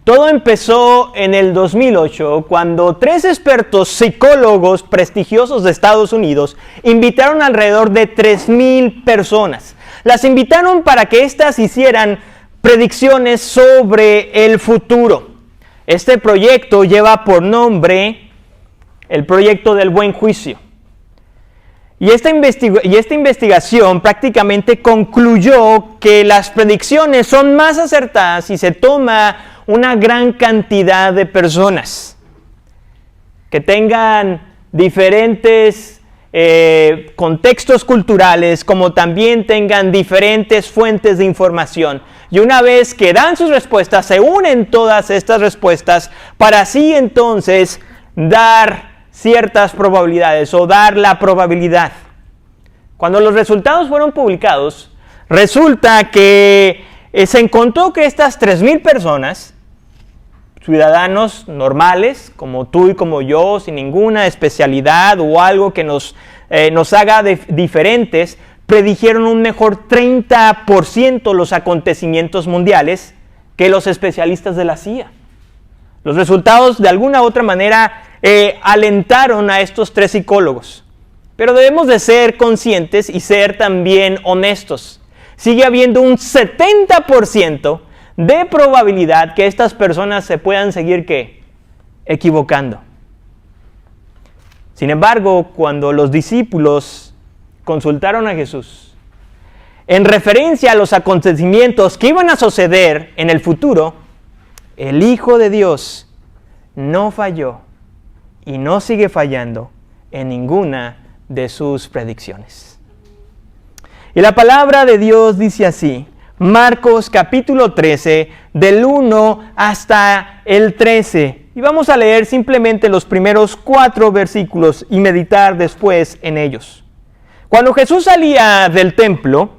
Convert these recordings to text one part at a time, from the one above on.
Todo empezó en el 2008, cuando 3 expertos psicólogos prestigiosos de Estados Unidos invitaron alrededor de 3,000 personas. Las invitaron para que éstas hicieran predicciones sobre el futuro. Este proyecto lleva por nombre el Proyecto del Buen Juicio. Y esta investigación prácticamente concluyó que las predicciones son más acertadas si se toma una gran cantidad de personas que tengan diferentes contextos culturales, como también tengan diferentes fuentes de información. Y una vez que dan sus respuestas, se unen todas estas respuestas para así entonces dar ciertas probabilidades o dar la probabilidad. Cuando los resultados fueron publicados, resulta que se encontró que estas 3,000 personas, ciudadanos normales, como tú y como yo, sin ninguna especialidad o algo que nos haga diferentes, predijeron un mejor 30% los acontecimientos mundiales que los especialistas de la CIA. Los resultados, de alguna u otra manera, alentaron a estos 3 psicólogos. Pero debemos de ser conscientes y ser también honestos. Sigue habiendo un 70% de probabilidad que estas personas se puedan seguir, ¿qué? Equivocando. Sin embargo, cuando los discípulos consultaron a Jesús en referencia a los acontecimientos que iban a suceder en el futuro, el Hijo de Dios no falló y no sigue fallando en ninguna de sus predicciones. Y la palabra de Dios dice así, Marcos capítulo 13, del 1 hasta el 13. Y vamos a leer simplemente los primeros 4 versículos y meditar después en ellos. Cuando Jesús salía del templo,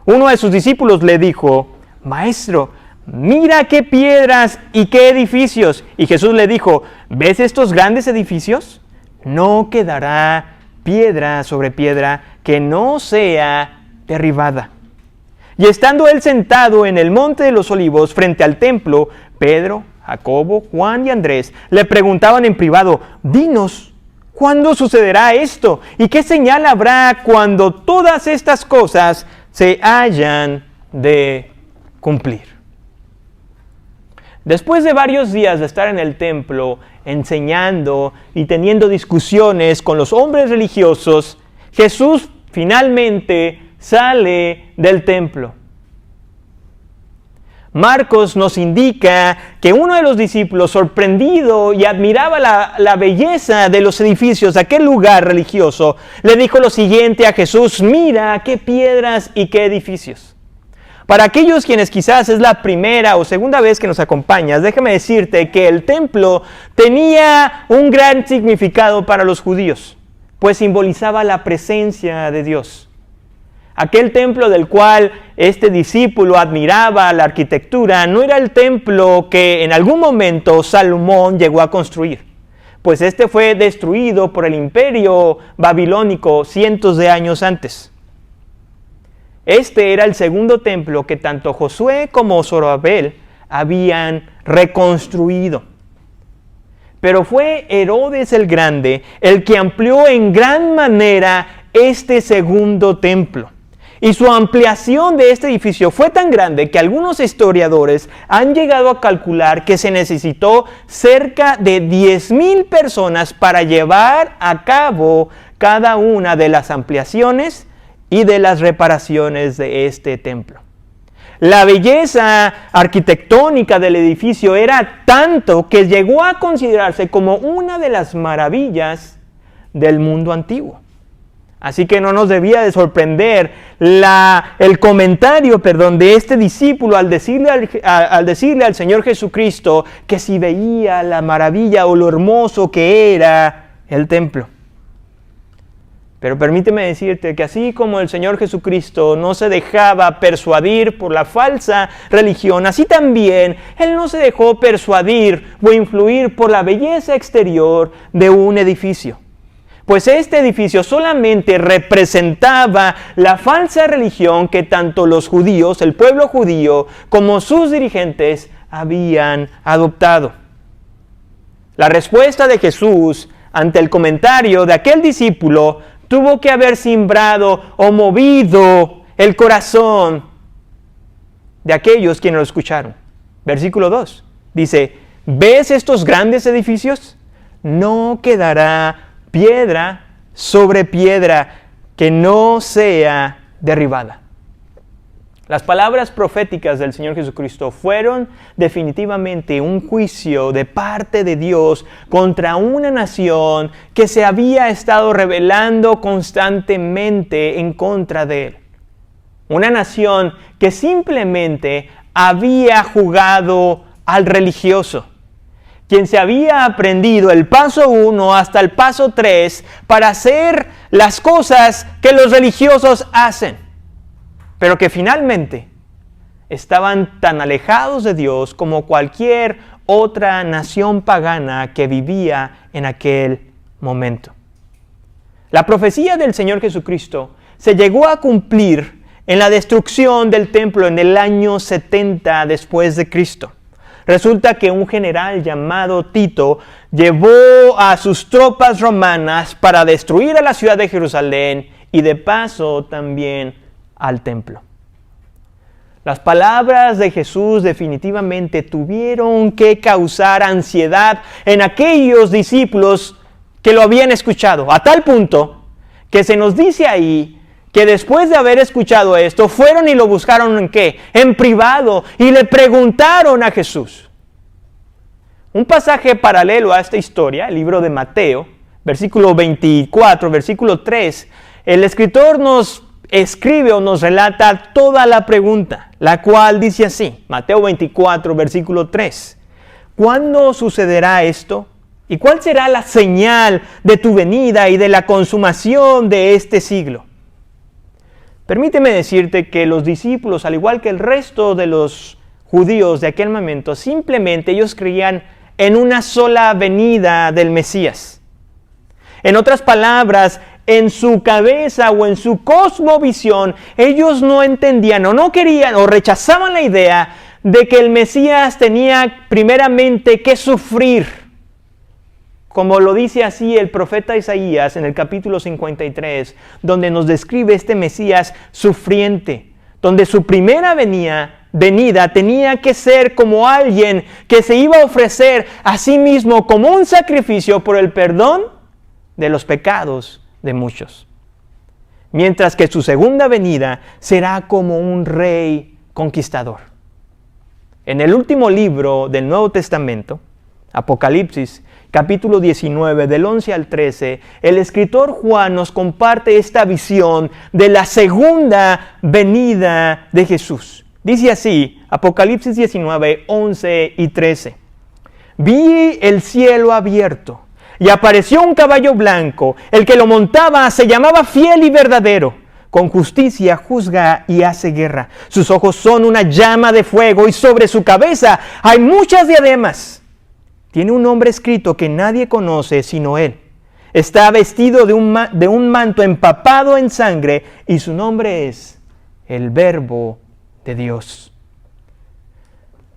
uno de sus discípulos le dijo, Maestro, mira qué piedras y qué edificios. Y Jesús le dijo, ¿ves estos grandes edificios? No quedará piedra sobre piedra que no sea derribada. Y estando él sentado en el monte de los olivos frente al templo, Pedro, Jacobo, Juan y Andrés le preguntaban en privado, dinos, ¿cuándo sucederá esto? ¿Y qué señal habrá cuando todas estas cosas se hayan de cumplir? Después de varios días de estar en el templo, enseñando y teniendo discusiones con los hombres religiosos, Jesús finalmente sale del templo. Marcos nos indica que uno de los discípulos, sorprendido y admiraba la belleza de los edificios de aquel lugar religioso, le dijo lo siguiente a Jesús, mira qué piedras y qué edificios. Para aquellos quienes quizás es la primera o segunda vez que nos acompañas, déjame decirte que el templo tenía un gran significado para los judíos, pues simbolizaba la presencia de Dios. Aquel templo del cual este discípulo admiraba la arquitectura no era el templo que en algún momento Salomón llegó a construir, pues este fue destruido por el imperio babilónico cientos de años antes. Este era el segundo templo que tanto Josué como Zorobabel habían reconstruido. Pero fue Herodes el Grande el que amplió en gran manera este segundo templo. Y su ampliación de este edificio fue tan grande que algunos historiadores han llegado a calcular que se necesitó cerca de 10,000 personas para llevar a cabo cada una de las ampliaciones y de las reparaciones de este templo. La belleza arquitectónica del edificio era tanto que llegó a considerarse como una de las maravillas del mundo antiguo. Así que no nos debía de sorprender el comentario de este discípulo al decirle al Señor Jesucristo que si veía la maravilla o lo hermoso que era el templo. Pero permíteme decirte que así como el Señor Jesucristo no se dejaba persuadir por la falsa religión, así también Él no se dejó persuadir o influir por la belleza exterior de un edificio. Pues este edificio solamente representaba la falsa religión que tanto los judíos, el pueblo judío, como sus dirigentes habían adoptado. La respuesta de Jesús ante el comentario de aquel discípulo tuvo que haber simbrado o movido el corazón de aquellos quienes lo escucharon. Versículo 2 dice, ¿ves estos grandes edificios? No quedará piedra sobre piedra que no sea derribada. Las palabras proféticas del Señor Jesucristo fueron definitivamente un juicio de parte de Dios contra una nación que se había estado rebelando constantemente en contra de Él. Una nación que simplemente había jugado al religioso, quien se había aprendido el paso 1 hasta el paso 3 para hacer las cosas que los religiosos hacen, pero que finalmente estaban tan alejados de Dios como cualquier otra nación pagana que vivía en aquel momento. La profecía del Señor Jesucristo se llegó a cumplir en la destrucción del templo en el año 70 después de Cristo. Resulta que un general llamado Tito llevó a sus tropas romanas para destruir a la ciudad de Jerusalén y de paso también al templo. Las palabras de Jesús definitivamente tuvieron que causar ansiedad en aquellos discípulos que lo habían escuchado, a tal punto que se nos dice ahí que después de haber escuchado esto, fueron y lo buscaron ¿en qué? En privado, y le preguntaron a Jesús. Un pasaje paralelo a esta historia, el libro de Mateo, versículo 24, versículo 3, el escritor nos escribe o nos relata toda la pregunta, la cual dice así, Mateo 24, versículo 3. ¿Cuándo sucederá esto? ¿Y cuál será la señal de tu venida y de la consumación de este siglo? Permíteme decirte que los discípulos, al igual que el resto de los judíos de aquel momento, simplemente ellos creían en una sola venida del Mesías. En otras palabras, en su cabeza o en su cosmovisión, ellos no entendían o no querían o rechazaban la idea de que el Mesías tenía primeramente que sufrir. Como lo dice así el profeta Isaías en el capítulo 53, donde nos describe este Mesías sufriente, donde su primera venida tenía que ser como alguien que se iba a ofrecer a sí mismo como un sacrificio por el perdón de los pecados de muchos. Mientras que su segunda venida será como un rey conquistador. En el último libro del Nuevo Testamento, Apocalipsis, capítulo 19, del 11 al 13, el escritor Juan nos comparte esta visión de la segunda venida de Jesús. Dice así, Apocalipsis 19, 11 y 13. Vi el cielo abierto y apareció un caballo blanco. El que lo montaba se llamaba Fiel y Verdadero. Con justicia juzga y hace guerra. Sus ojos son una llama de fuego y sobre su cabeza hay muchas diademas. Tiene un nombre escrito que nadie conoce sino Él. Está vestido de un manto empapado en sangre y su nombre es el Verbo de Dios.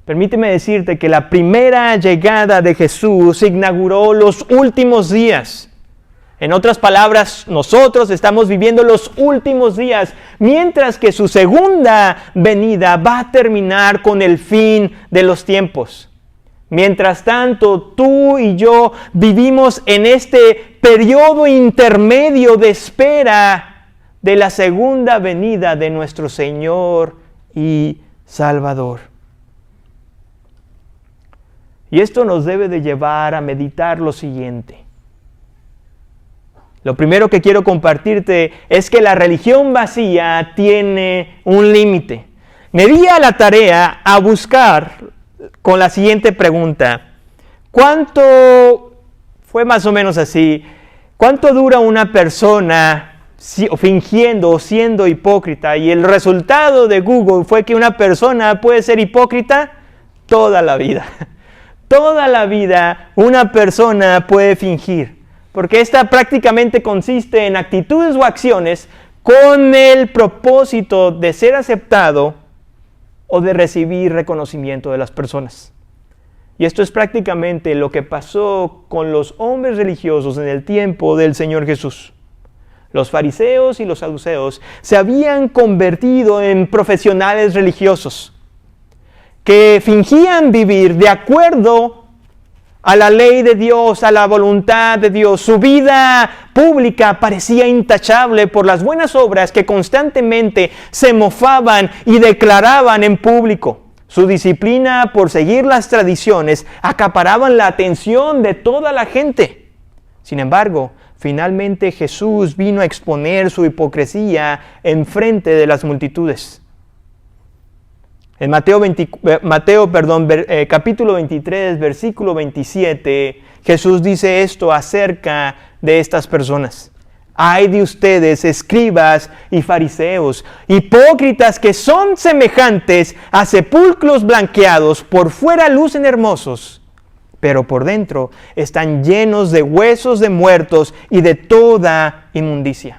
Permíteme decirte que la primera llegada de Jesús inauguró los últimos días. En otras palabras, nosotros estamos viviendo los últimos días, mientras que su segunda venida va a terminar con el fin de los tiempos. Mientras tanto, tú y yo vivimos en este periodo intermedio de espera de la segunda venida de nuestro Señor y Salvador. Y esto nos debe de llevar a meditar lo siguiente. Lo primero que quiero compartirte es que la religión vacía tiene un límite. Me di a la tarea a buscar con la siguiente pregunta. ¿Cuánto, fue más o menos así, cuánto dura una persona fingiendo o siendo hipócrita? Y el resultado de Google fue que una persona puede ser hipócrita toda la vida. Toda la vida una persona puede fingir, porque esta prácticamente consiste en actitudes o acciones con el propósito de ser aceptado o de recibir reconocimiento de las personas. Y esto es prácticamente lo que pasó con los hombres religiosos en el tiempo del Señor Jesús. Los fariseos y los saduceos se habían convertido en profesionales religiosos que fingían vivir de acuerdo a la ley de Dios, a la voluntad de Dios. Su vida pública parecía intachable por las buenas obras que constantemente se mofaban y declaraban en público. Su disciplina por seguir las tradiciones acaparaban la atención de toda la gente. Sin embargo, finalmente Jesús vino a exponer su hipocresía en frente de las multitudes. En capítulo 23, versículo 27, Jesús dice esto acerca de estas personas. Ay de ustedes, escribas y fariseos, hipócritas que son semejantes a sepulcros blanqueados, por fuera lucen hermosos, pero por dentro están llenos de huesos de muertos y de toda inmundicia.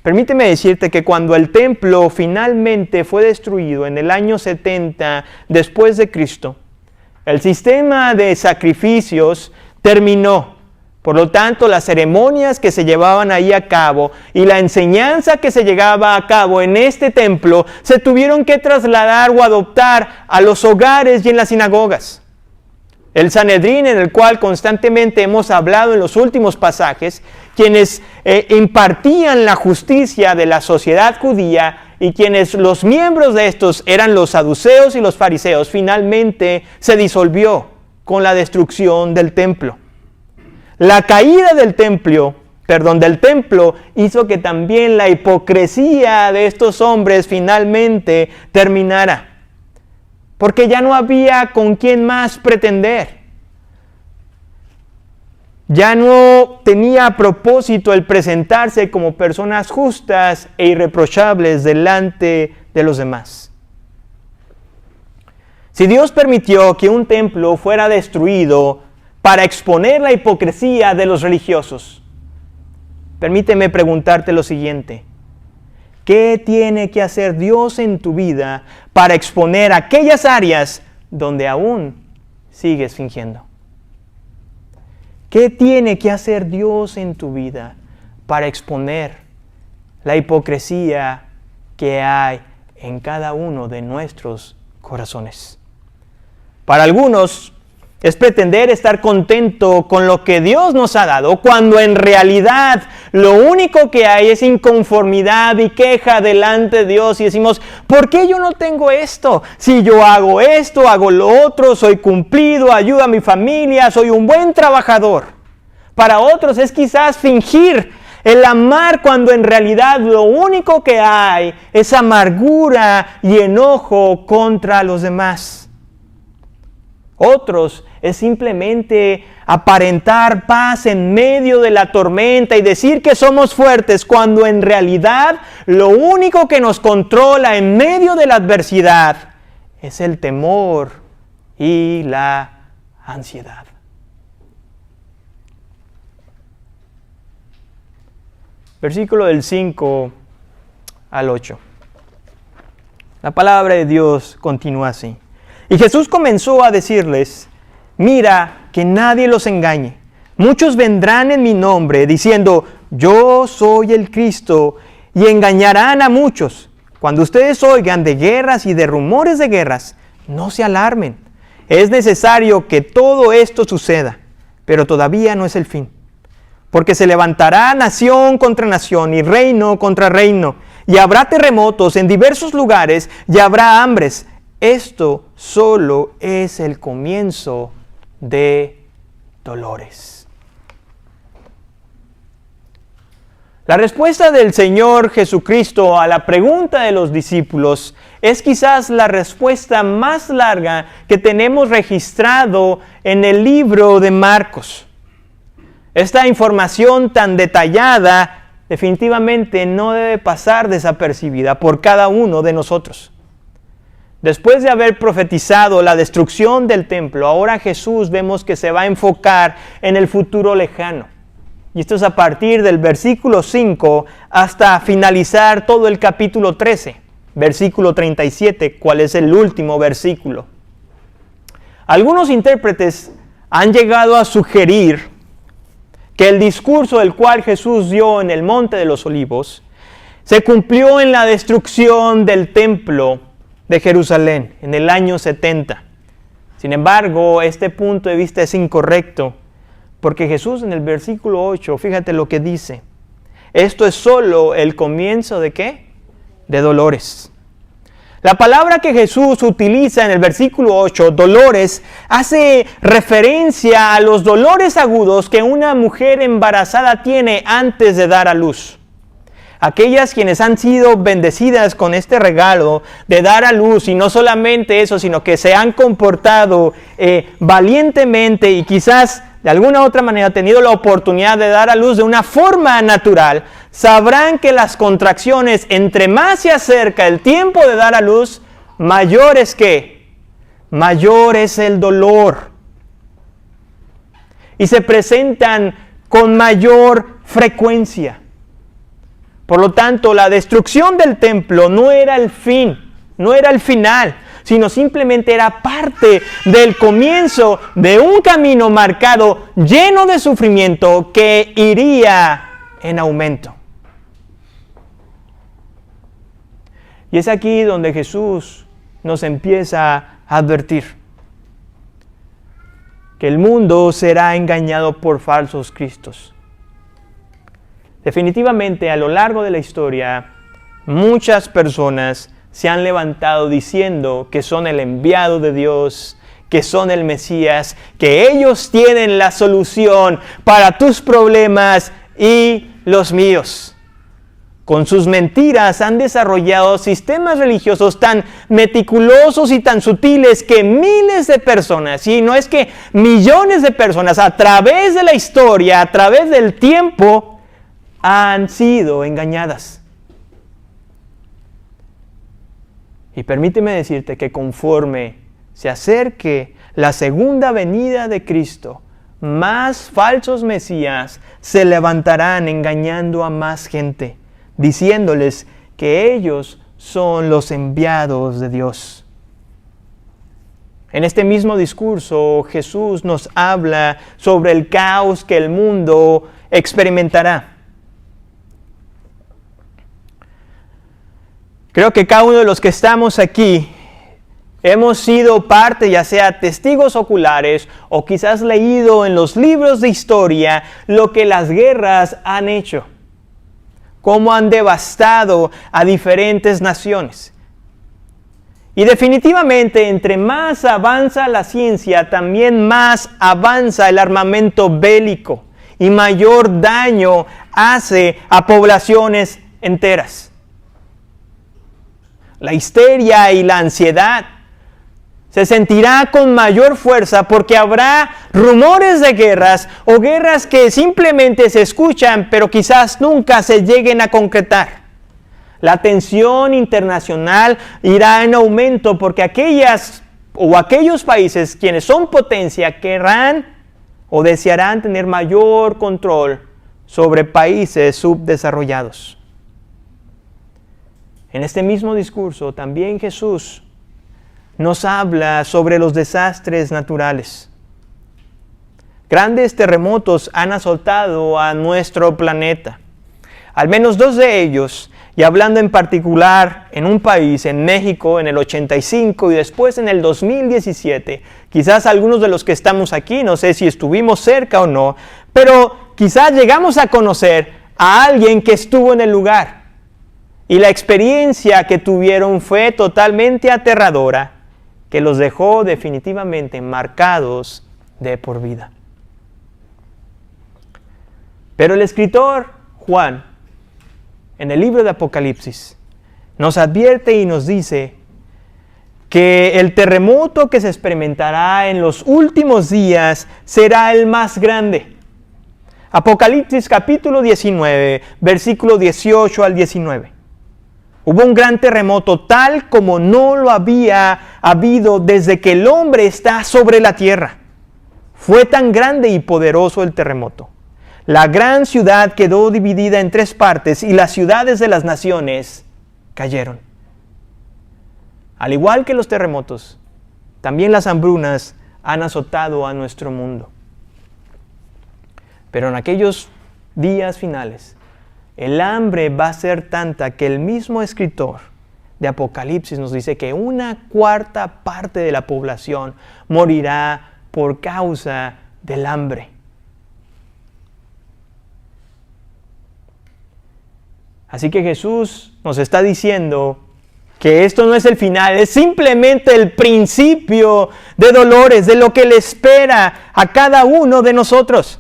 Permíteme decirte que cuando el templo finalmente fue destruido en el año 70 después de Cristo, el sistema de sacrificios terminó. Por lo tanto, las ceremonias que se llevaban ahí a cabo y la enseñanza que se llevaba a cabo en este templo se tuvieron que trasladar o adoptar a los hogares y en las sinagogas. El Sanedrín, en el cual constantemente hemos hablado en los últimos pasajes, quienes impartían la justicia de la sociedad judía y quienes los miembros de estos eran los saduceos y los fariseos, finalmente se disolvió con la destrucción del templo. La caída del templo hizo que también la hipocresía de estos hombres finalmente terminara. Porque ya no había con quién más pretender. Ya no tenía propósito el presentarse como personas justas e irreprochables delante de los demás. Si Dios permitió que un templo fuera destruido para exponer la hipocresía de los religiosos, permíteme preguntarte lo siguiente. ¿Qué tiene que hacer Dios en tu vida para exponer aquellas áreas donde aún sigues fingiendo? ¿Qué tiene que hacer Dios en tu vida para exponer la hipocresía que hay en cada uno de nuestros corazones? Para algunos es pretender estar contento con lo que Dios nos ha dado, cuando en realidad lo único que hay es inconformidad y queja delante de Dios y decimos, ¿por qué yo no tengo esto? Si yo hago esto, hago lo otro, soy cumplido, ayudo a mi familia, soy un buen trabajador. Para otros es quizás fingir el amar cuando en realidad lo único que hay es amargura y enojo contra los demás. Otros es simplemente aparentar paz en medio de la tormenta y decir que somos fuertes cuando en realidad lo único que nos controla en medio de la adversidad es el temor y la ansiedad. Versículo del 5 al 8. La palabra de Dios continúa así. Y Jesús comenzó a decirles, mira que nadie los engañe. Muchos vendrán en mi nombre diciendo, yo soy el Cristo, y engañarán a muchos. Cuando ustedes oigan de guerras y de rumores de guerras, no se alarmen. Es necesario que todo esto suceda, pero todavía no es el fin. Porque se levantará nación contra nación y reino contra reino, y habrá terremotos en diversos lugares y habrá hambres. Esto solo es el comienzo de dolores. La respuesta del Señor Jesucristo a la pregunta de los discípulos es quizás la respuesta más larga que tenemos registrado en el libro de Marcos. Esta información tan detallada definitivamente no debe pasar desapercibida por cada uno de nosotros. Después de haber profetizado la destrucción del templo, ahora Jesús vemos que se va a enfocar en el futuro lejano. Y esto es a partir del versículo 5 hasta finalizar todo el capítulo 13. versículo 37, cuál es el último versículo. Algunos intérpretes han llegado a sugerir que el discurso del cual Jesús dio en el Monte de los Olivos se cumplió en la destrucción del templo de Jerusalén en el año 70. Sin embargo, este punto de vista es incorrecto, porque Jesús en el versículo 8, fíjate lo que dice. Esto es solo el comienzo ¿de qué? De dolores. La palabra que Jesús utiliza en el versículo 8, dolores, hace referencia a los dolores agudos que una mujer embarazada tiene antes de dar a luz. Aquellas quienes han sido bendecidas con este regalo de dar a luz, y no solamente eso, sino que se han comportado valientemente y quizás de alguna otra manera tenido la oportunidad de dar a luz de una forma natural, sabrán que las contracciones, entre más se acerca el tiempo de dar a luz, mayor es el dolor. Y se presentan con mayor frecuencia. Por lo tanto, la destrucción del templo no era el fin, no era el final, sino simplemente era parte del comienzo de un camino marcado, lleno de sufrimiento, que iría en aumento. Y es aquí donde Jesús nos empieza a advertir que el mundo será engañado por falsos cristos. Definitivamente, a lo largo de la historia, muchas personas se han levantado diciendo que son el enviado de Dios, que son el Mesías, que ellos tienen la solución para tus problemas y los míos. Con sus mentiras han desarrollado sistemas religiosos tan meticulosos y tan sutiles que miles de personas, y no es que millones de personas, a través de la historia, a través del tiempo, han sido engañadas. Y permíteme decirte que conforme se acerque la segunda venida de Cristo, más falsos mesías se levantarán engañando a más gente, diciéndoles que ellos son los enviados de Dios. En este mismo discurso, Jesús nos habla sobre el caos que el mundo experimentará. Creo que cada uno de los que estamos aquí hemos sido parte, ya sea testigos oculares o quizás leído en los libros de historia lo que las guerras han hecho, cómo han devastado a diferentes naciones. Y definitivamente, entre más avanza la ciencia, también más avanza el armamento bélico y mayor daño hace a poblaciones enteras. La histeria y la ansiedad se sentirá con mayor fuerza porque habrá rumores de guerras o guerras que simplemente se escuchan pero quizás nunca se lleguen a concretar. La tensión internacional irá en aumento porque aquellos países quienes son potencia querrán o desearán tener mayor control sobre países subdesarrollados. En este mismo discurso también Jesús nos habla sobre los desastres naturales. Grandes terremotos han azotado a nuestro planeta. Al menos 2 de ellos, y hablando en particular en un país, en México, en el 85 y después en el 2017. Quizás algunos de los que estamos aquí, no sé si estuvimos cerca o no, pero quizás llegamos a conocer a alguien que estuvo en el lugar. Y la experiencia que tuvieron fue totalmente aterradora, que los dejó definitivamente marcados de por vida. Pero el escritor Juan, en el libro de Apocalipsis, nos advierte y nos dice que el terremoto que se experimentará en los últimos días será el más grande. Apocalipsis capítulo 19, versículo 18 al 19. Hubo un gran terremoto tal como no lo había habido desde que el hombre está sobre la tierra. Fue tan grande y poderoso el terremoto. La gran ciudad quedó dividida en 3 partes y las ciudades de las naciones cayeron. Al igual que los terremotos, también las hambrunas han azotado a nuestro mundo. Pero en aquellos días finales, el hambre va a ser tanta que el mismo escritor de Apocalipsis nos dice que 1/4 parte de la población morirá por causa del hambre. Así que Jesús nos está diciendo que esto no es el final, es simplemente el principio de dolores, de lo que le espera a cada uno de nosotros.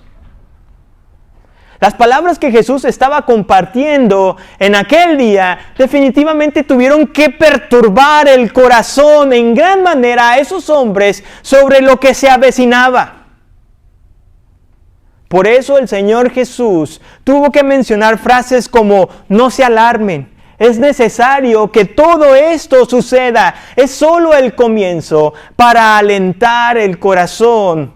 Las palabras que Jesús estaba compartiendo en aquel día definitivamente tuvieron que perturbar el corazón en gran manera a esos hombres sobre lo que se avecinaba. Por eso el Señor Jesús tuvo que mencionar frases como: no se alarmen, es necesario que todo esto suceda, es solo el comienzo, para alentar el corazón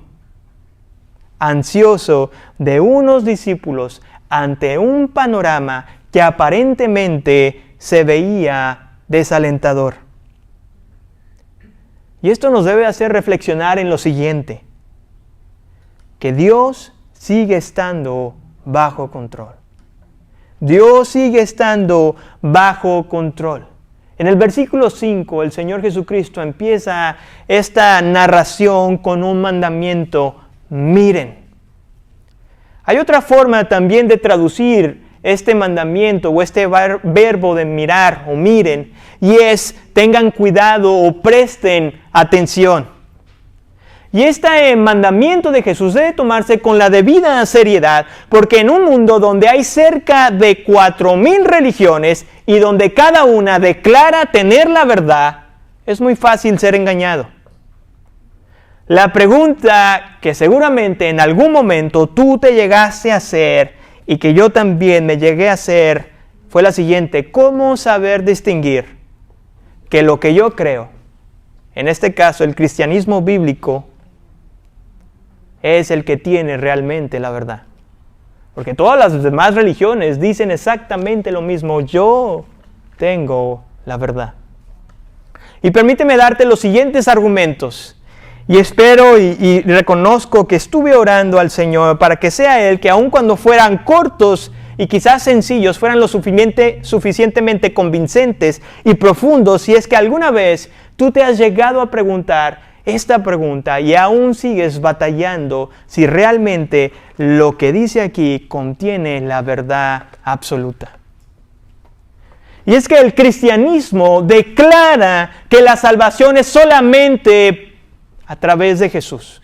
ansioso de unos discípulos ante un panorama que aparentemente se veía desalentador. Y esto nos debe hacer reflexionar en lo siguiente: que Dios sigue estando bajo control. Dios sigue estando bajo control. En el versículo 5, el Señor Jesucristo empieza esta narración con un mandamiento: miren. Hay otra forma también de traducir este mandamiento o este verbo de mirar o miren, y es: tengan cuidado o presten atención. Y este mandamiento de Jesús debe tomarse con la debida seriedad, porque en un mundo donde hay cerca de 4,000 religiones y donde cada una declara tener la verdad, es muy fácil ser engañado. La pregunta que seguramente en algún momento tú te llegaste a hacer y que yo también me llegué a hacer fue la siguiente: ¿cómo saber distinguir que lo que yo creo, en este caso el cristianismo bíblico, es el que tiene realmente la verdad? Porque todas las demás religiones dicen exactamente lo mismo: yo tengo la verdad. Y permíteme darte los siguientes argumentos. Y espero y reconozco que estuve orando al Señor para que sea Él que, aun cuando fueran cortos y quizás sencillos, fueran lo suficientemente convincentes y profundos, si es que alguna vez tú te has llegado a preguntar esta pregunta y aún sigues batallando si realmente lo que dice aquí contiene la verdad absoluta. Y es que el cristianismo declara que la salvación es solamente a través de Jesús.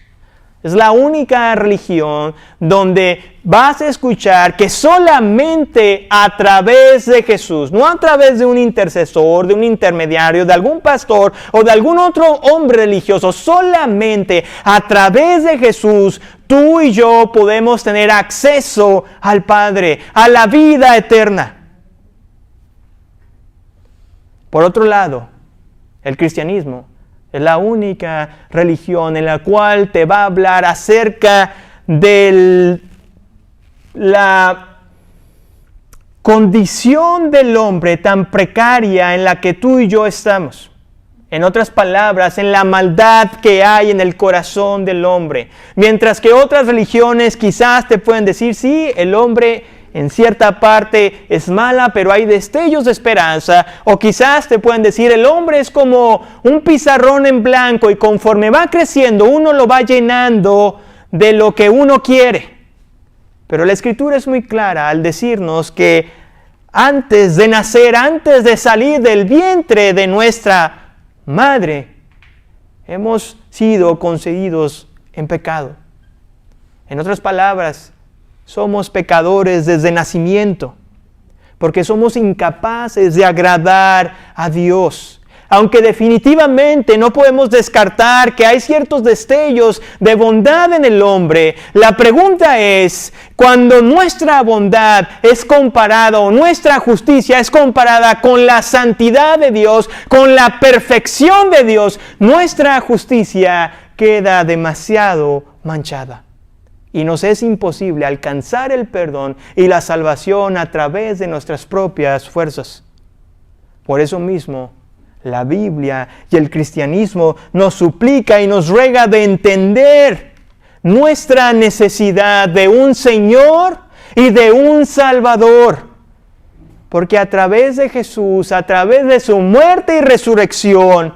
Es la única religión donde vas a escuchar que solamente a través de Jesús, no a través de un intercesor, de un intermediario, de algún pastor o de algún otro hombre religioso, solamente a través de Jesús tú y yo podemos tener acceso al Padre, a la vida eterna. Por otro lado, el cristianismo es la única religión en la cual te va a hablar acerca de la condición del hombre tan precaria en la que tú y yo estamos. En otras palabras, en la maldad que hay en el corazón del hombre. Mientras que otras religiones quizás te pueden decir: sí, el hombre en cierta parte es mala, pero hay destellos de esperanza. O quizás te pueden decir: el hombre es como un pizarrón en blanco y conforme va creciendo uno lo va llenando de lo que uno quiere. Pero la Escritura es muy clara al decirnos que antes de nacer, antes de salir del vientre de nuestra madre, hemos sido concebidos en pecado. En otras palabras, somos pecadores desde nacimiento, porque somos incapaces de agradar a Dios. Aunque definitivamente no podemos descartar que hay ciertos destellos de bondad en el hombre, la pregunta es: cuando nuestra bondad es comparada o nuestra justicia es comparada con la santidad de Dios, con la perfección de Dios, nuestra justicia queda demasiado manchada. Y nos es imposible alcanzar el perdón y la salvación a través de nuestras propias fuerzas. Por eso mismo, La Biblia y el cristianismo nos suplica y nos ruega de entender nuestra necesidad de un Señor y de un Salvador. Porque a través de Jesús, a través de su muerte y resurrección,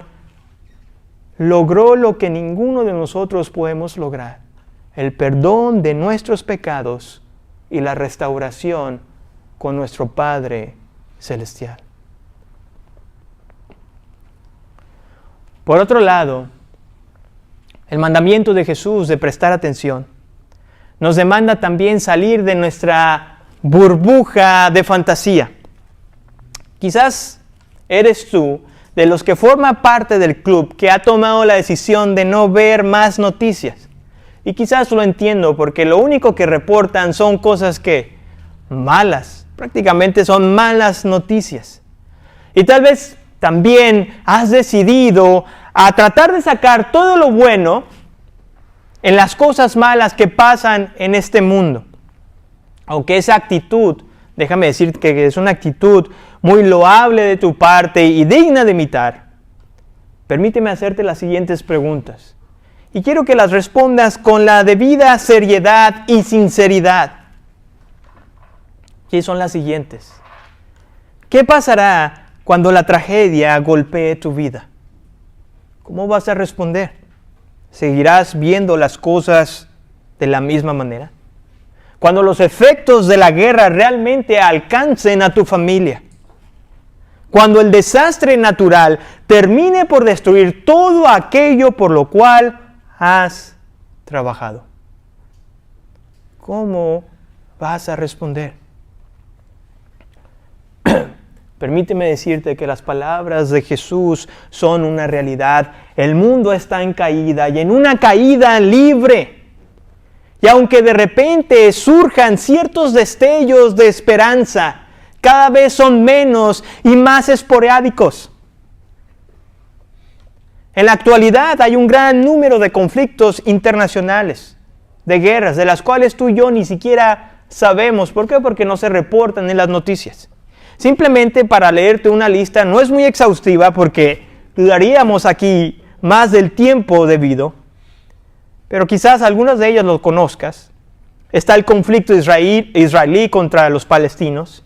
logró lo que ninguno de nosotros podemos lograr: el perdón de nuestros pecados y la restauración con nuestro Padre Celestial. Por otro lado, el mandamiento de Jesús de prestar atención nos demanda también salir de nuestra burbuja de fantasía. Quizás eres tú de los que forma parte del club que ha tomado la decisión de no ver más noticias. Y quizás lo entiendo, porque lo único que reportan son cosas que malas, prácticamente son malas noticias. Y tal vez también has decidido a tratar de sacar todo lo bueno en las cosas malas que pasan en este mundo. Aunque esa actitud, déjame decir que es una actitud muy loable de tu parte y digna de imitar, permíteme hacerte las siguientes preguntas. Y quiero que las respondas con la debida seriedad y sinceridad. Y son las siguientes. ¿Qué pasará cuando la tragedia golpee tu vida? ¿Cómo vas a responder? ¿Seguirás viendo las cosas de la misma manera? Cuando los efectos de la guerra realmente alcancen a tu familia. Cuando el desastre natural termine por destruir todo aquello por lo cual has trabajado. ¿Cómo vas a responder? Permíteme decirte que las palabras de Jesús son una realidad. El mundo está en caída y en una caída libre. Y aunque de repente surjan ciertos destellos de esperanza, cada vez son menos y más esporádicos. En la actualidad hay un gran número de conflictos internacionales, de guerras, de las cuales tú y yo ni siquiera sabemos. ¿Por qué? Porque no se reportan en las noticias. Simplemente para leerte una lista, no es muy exhaustiva porque dudaríamos aquí más del tiempo debido, pero quizás algunas de ellas lo conozcas. Está el conflicto israelí contra los palestinos,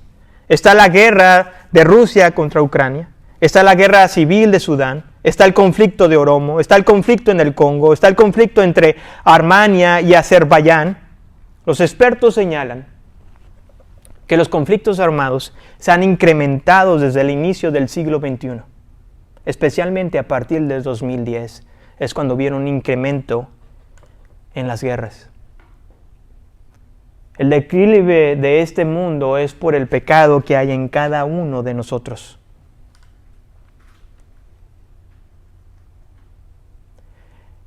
está la guerra de Rusia contra Ucrania, está la guerra civil de Sudán, está el conflicto de Oromo, está el conflicto en el Congo, está el conflicto entre Armenia y Azerbaiyán. Los expertos señalan que los conflictos armados se han incrementado desde el inicio del siglo XXI, especialmente a partir del 2010, es cuando vieron un incremento en las guerras. El declive de este mundo es por el pecado que hay en cada uno de nosotros.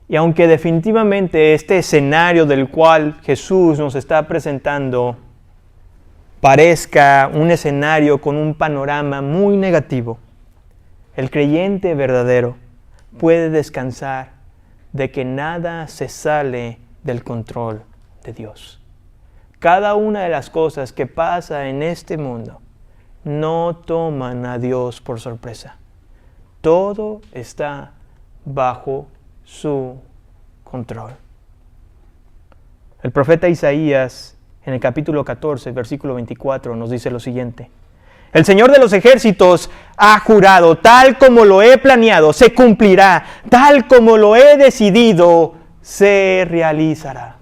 Y aunque definitivamente este escenario del cual Jesús nos está presentando parezca un escenario con un panorama muy negativo, el creyente verdadero puede descansar de que nada se sale del control de Dios. Cada una de las cosas que pasa en este mundo no toman a Dios por sorpresa. Todo está bajo su control. El profeta Isaías, en el capítulo 14, versículo 24, nos dice lo siguiente: el Señor de los ejércitos ha jurado, tal como lo he planeado, se cumplirá, tal como lo he decidido, se realizará.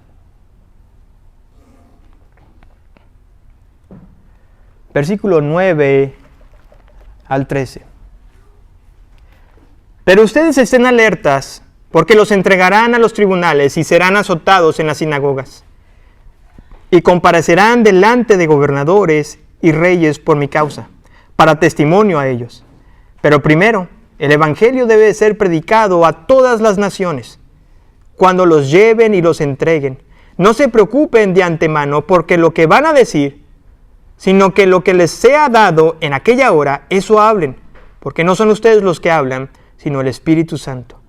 Versículo 9 al 13. Pero ustedes estén alertas, porque los entregarán a los tribunales y serán azotados en las sinagogas. Y comparecerán delante de gobernadores y reyes por mi causa, para testimonio a ellos. Pero primero, el evangelio debe ser predicado a todas las naciones. Cuando los lleven y los entreguen, no se preocupen de antemano porque lo que van a decir, sino que lo que les sea dado en aquella hora, eso hablen, porque no son ustedes los que hablan, sino el Espíritu Santo.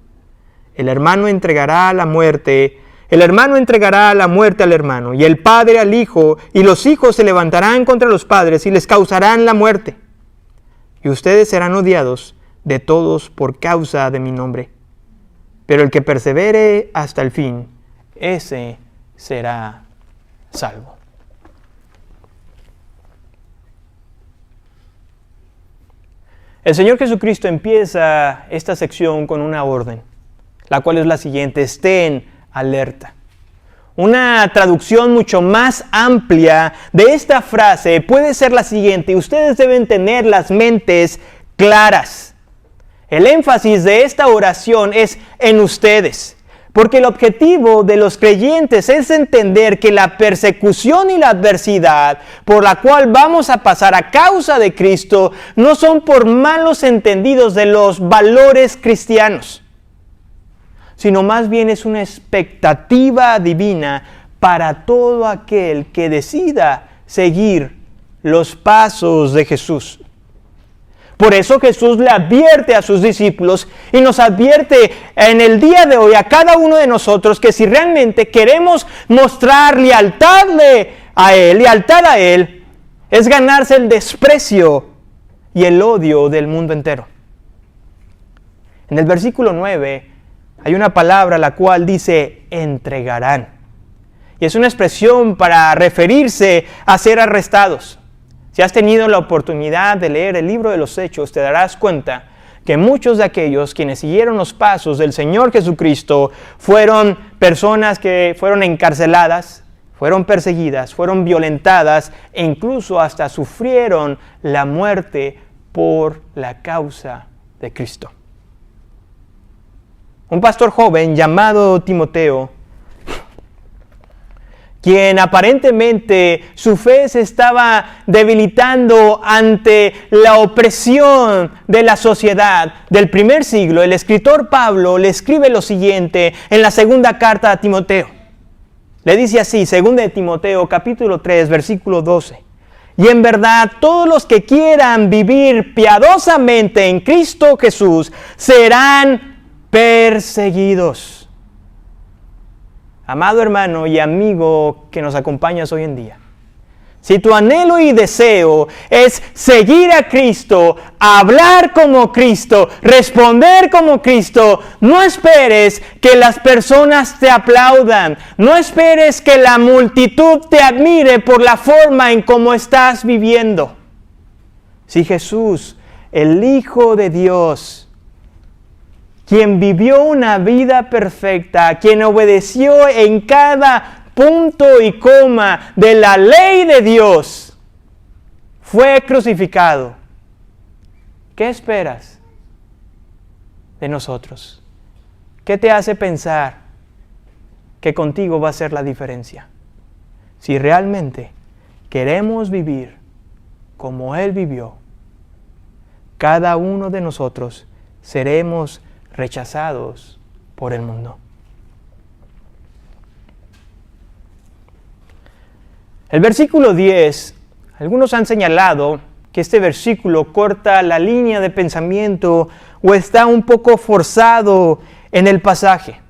El hermano entregará a la muerte al hermano, y el padre al hijo, y los hijos se levantarán contra los padres y les causarán la muerte. Y ustedes serán odiados de todos por causa de mi nombre. Pero el que persevere hasta el fin, ese será salvo. El Señor Jesucristo empieza esta sección con una orden, la cual es la siguiente: estén alerta. Una traducción mucho más amplia de esta frase puede ser la siguiente: ustedes deben tener las mentes claras. El énfasis de esta oración es en ustedes, porque el objetivo de los creyentes es entender que la persecución y la adversidad por la cual vamos a pasar a causa de Cristo no son por malos entendidos de los valores cristianos, sino más bien es una expectativa divina para todo aquel que decida seguir los pasos de Jesús. Por eso Jesús le advierte a sus discípulos y nos advierte en el día de hoy a cada uno de nosotros que si realmente queremos mostrar lealtad a Él, es ganarse el desprecio y el odio del mundo entero. En el versículo 9 hay una palabra la cual dice entregarán. Y es una expresión para referirse a ser arrestados. Si has tenido la oportunidad de leer el libro de los Hechos, te darás cuenta que muchos de aquellos quienes siguieron los pasos del Señor Jesucristo fueron personas que fueron encarceladas, fueron perseguidas, fueron violentadas e incluso hasta sufrieron la muerte por la causa de Cristo. Un pastor joven llamado Timoteo, quien aparentemente su fe se estaba debilitando ante la opresión de la sociedad del primer siglo, el escritor Pablo le escribe lo siguiente en la segunda carta a Timoteo. Le dice así, 2 de Timoteo, capítulo 3, versículo 12. Y en verdad, todos los que quieran vivir piadosamente en Cristo Jesús serán perseguidos. Amado hermano y amigo que nos acompañas hoy en día, si tu anhelo y deseo es seguir a Cristo, hablar como Cristo, responder como Cristo, no esperes que las personas te aplaudan, no esperes que la multitud te admire por la forma en cómo estás viviendo. Si Jesús, el Hijo de Dios, quien vivió una vida perfecta, quien obedeció en cada punto y coma de la ley de Dios, fue crucificado, ¿qué esperas de nosotros? ¿Qué te hace pensar que contigo va a ser la diferencia? Si realmente queremos vivir como Él vivió, cada uno de nosotros seremos rechazados por el mundo. El versículo 10, algunos han señalado que este versículo corta la línea de pensamiento o está un poco forzado en el pasaje.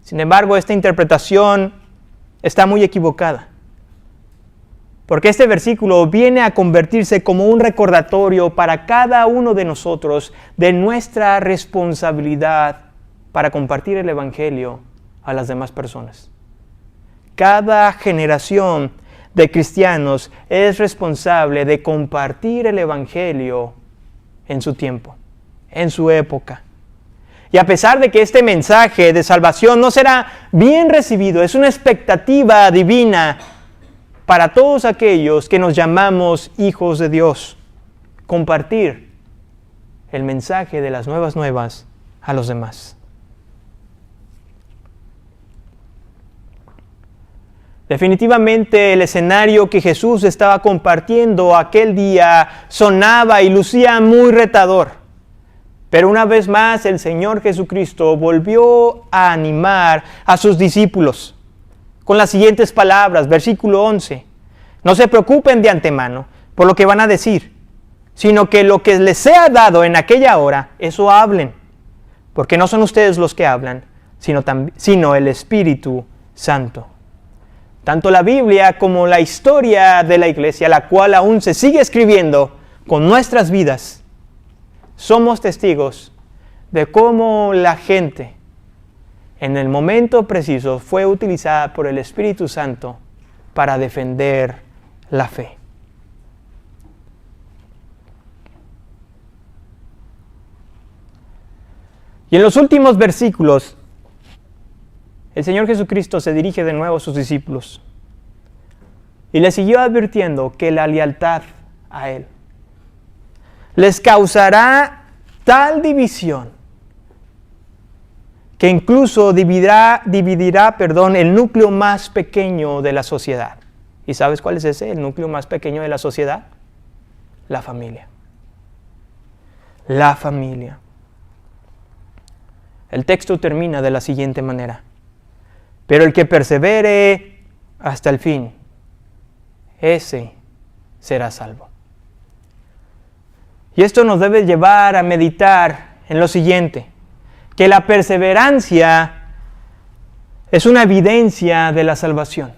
Sin embargo, esta interpretación está muy equivocada, porque este versículo viene a convertirse como un recordatorio para cada uno de nosotros de nuestra responsabilidad para compartir el Evangelio a las demás personas. Cada generación de cristianos es responsable de compartir el Evangelio en su tiempo, en su época. Y a pesar de que este mensaje de salvación no será bien recibido, es una expectativa divina para todos aquellos que nos llamamos hijos de Dios, compartir el mensaje de las nuevas nuevas a los demás. Definitivamente el escenario que Jesús estaba compartiendo aquel día sonaba y lucía muy retador. Pero una vez más el Señor Jesucristo volvió a animar a sus discípulos con las siguientes palabras, versículo 11. No se preocupen de antemano por lo que van a decir, sino que lo que les sea dado en aquella hora, eso hablen. Porque no son ustedes los que hablan, sino el Espíritu Santo. Tanto la Biblia como la historia de la iglesia, la cual aún se sigue escribiendo con nuestras vidas, somos testigos de cómo la gente en el momento preciso fue utilizada por el Espíritu Santo para defender la fe. Y en los últimos versículos, el Señor Jesucristo se dirige de nuevo a sus discípulos y les siguió advirtiendo que la lealtad a Él les causará tal división que incluso dividirá el núcleo más pequeño de la sociedad. ¿Y sabes cuál es ese? El núcleo más pequeño de la sociedad. La familia. La familia. El texto termina de la siguiente manera: pero el que persevere hasta el fin, ese será salvo. Y esto nos debe llevar a meditar en lo siguiente: que la perseverancia es una evidencia de la salvación.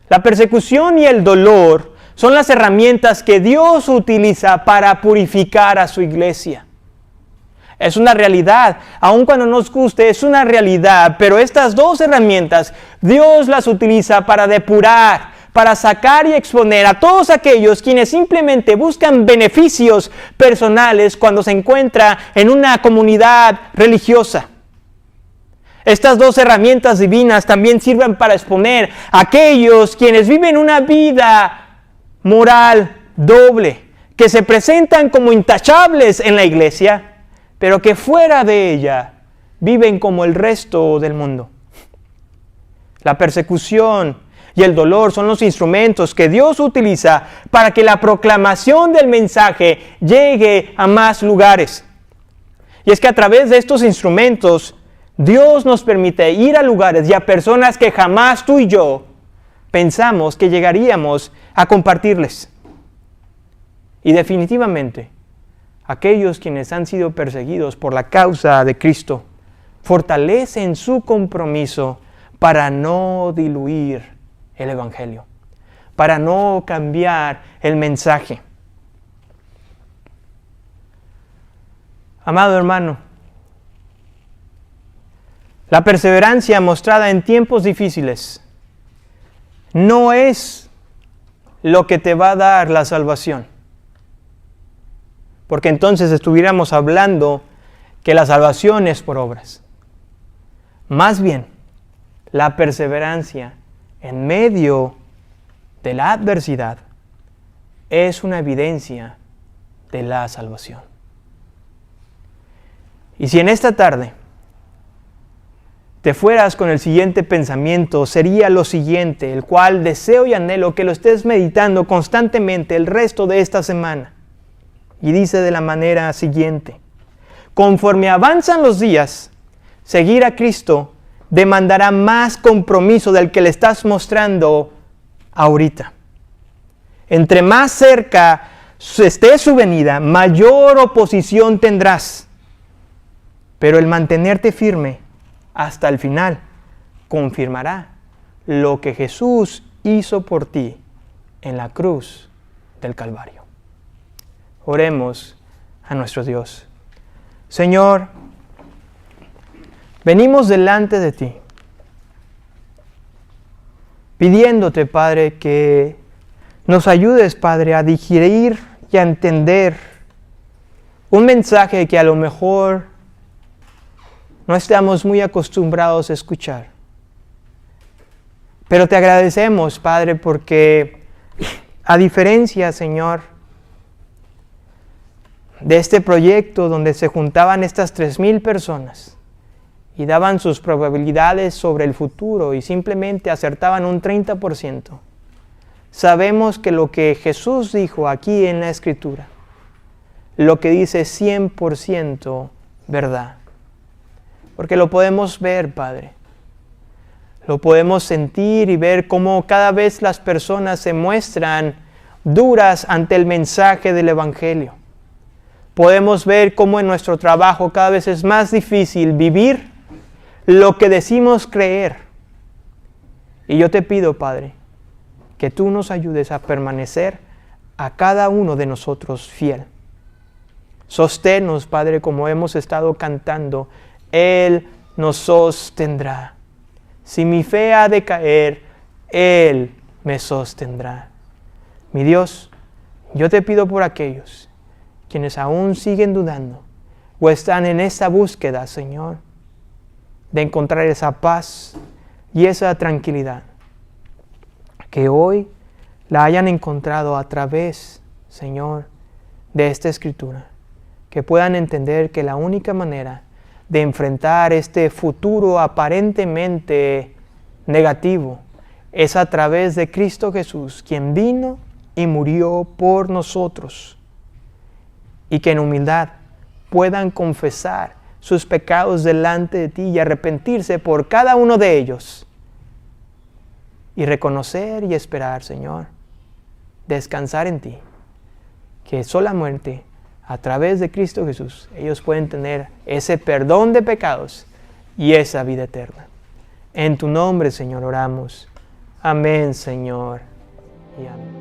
La persecución y el dolor son las herramientas que Dios utiliza para purificar a su iglesia. Es una realidad, aun cuando nos guste, es una realidad, pero estas dos herramientas Dios las utiliza para depurar, para sacar y exponer a todos aquellos quienes simplemente buscan beneficios personales cuando se encuentra en una comunidad religiosa. Estas dos herramientas divinas también sirven para exponer a aquellos quienes viven una vida moral doble, que se presentan como intachables en la iglesia, pero que fuera de ella viven como el resto del mundo. La persecución y el dolor son los instrumentos que Dios utiliza para que la proclamación del mensaje llegue a más lugares. Y es que a través de estos instrumentos, Dios nos permite ir a lugares y a personas que jamás tú y yo pensamos que llegaríamos a compartirles. Y definitivamente, aquellos quienes han sido perseguidos por la causa de Cristo fortalecen su compromiso para no diluir el Evangelio, para no cambiar el mensaje. Amado hermano, la perseverancia mostrada en tiempos difíciles no es lo que te va a dar la salvación. Porque entonces estuviéramos hablando que la salvación es por obras. Más bien, la perseverancia en medio de la adversidad es una evidencia de la salvación. Y si en esta tarde te fueras con el siguiente pensamiento, sería lo siguiente, el cual deseo y anhelo que lo estés meditando constantemente el resto de esta semana. Y dice de la manera siguiente: conforme avanzan los días, seguir a Cristo demandará más compromiso del que le estás mostrando ahorita. Entre más cerca esté su venida, mayor oposición tendrás. Pero el mantenerte firme hasta el final confirmará lo que Jesús hizo por ti en la cruz del Calvario. Oremos a nuestro Dios. Señor, venimos delante de ti, pidiéndote, Padre, que nos ayudes, Padre, a digerir y a entender un mensaje que a lo mejor no estamos muy acostumbrados a escuchar. Pero te agradecemos, Padre, porque a diferencia, Señor, de este proyecto donde se juntaban estas 3,000 personas y daban sus probabilidades sobre el futuro y simplemente acertaban un 30%, sabemos que lo que Jesús dijo aquí en la Escritura, lo que dice es 100% verdad. Porque lo podemos ver, Padre. Lo podemos sentir y ver cómo cada vez las personas se muestran duras ante el mensaje del Evangelio. Podemos ver cómo en nuestro trabajo cada vez es más difícil vivir lo que decimos creer. Y yo te pido, Padre, que tú nos ayudes a permanecer a cada uno de nosotros fiel. Sosténnos, Padre, como hemos estado cantando. Él nos sostendrá. Si mi fe ha de caer, Él me sostendrá. Mi Dios, yo te pido por aquellos quienes aún siguen dudando o están en esa búsqueda, Señor, de encontrar esa paz y esa tranquilidad, que hoy la hayan encontrado a través, Señor, de esta Escritura, que puedan entender que la única manera de enfrentar este futuro aparentemente negativo es a través de Cristo Jesús, quien vino y murió por nosotros, y que en humildad puedan confesar sus pecados delante de ti y arrepentirse por cada uno de ellos, y reconocer y esperar, Señor, descansar en ti, que solamente a través de Cristo Jesús ellos pueden tener ese perdón de pecados y esa vida eterna. En tu nombre, Señor, oramos. Amén, Señor. Y amén.